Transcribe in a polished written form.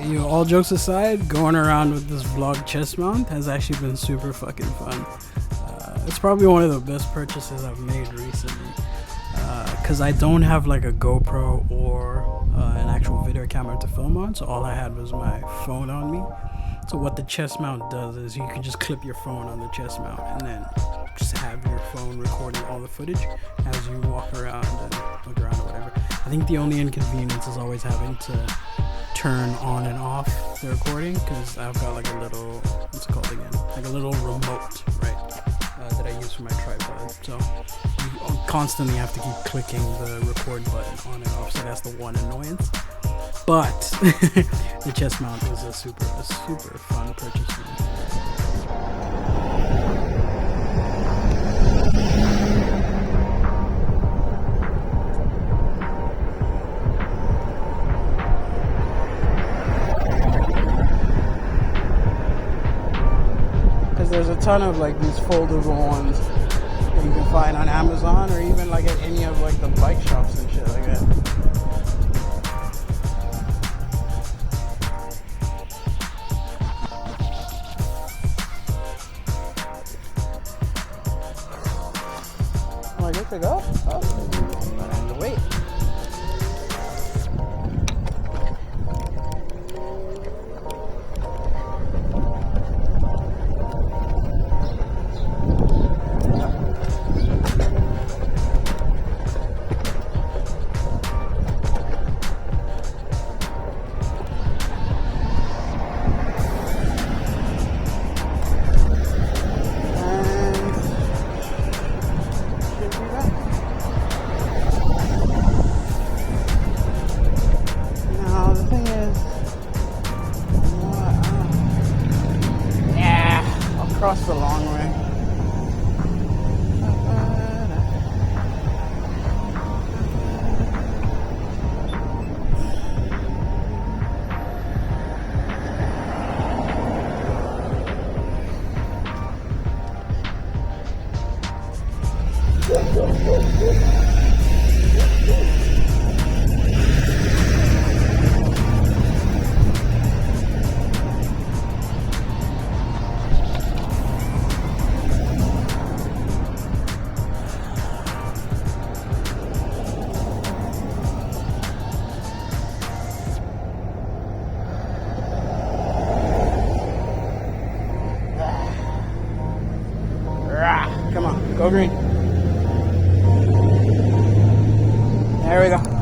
You know, all jokes aside, going around with this vlog chest mount has actually been super fucking fun. It's probably one of the best purchases I've made recently, because I don't have like a GoPro or an actual video camera to film on, so all I had was my phone on me. So what the chest mount does is you can just clip your phone on the chest mount and then just have your phone recording all the footage as you walk around and look around or whatever. I think the only inconvenience is always having to turn on and off the recording, because I've got like a little, what's it called again? Like a little remote, right? That I use for my tripod. So you constantly have to keep clicking the record button on and off, so that's the one annoyance. But the chest mount was a super fun purchase for me. There's a ton of like these foldable ones that you can find on Amazon or even like at any of like the bike shops and shit like that. Am I good to go? Oh, I have to wait. Across the long way. Come on, go green. There we go.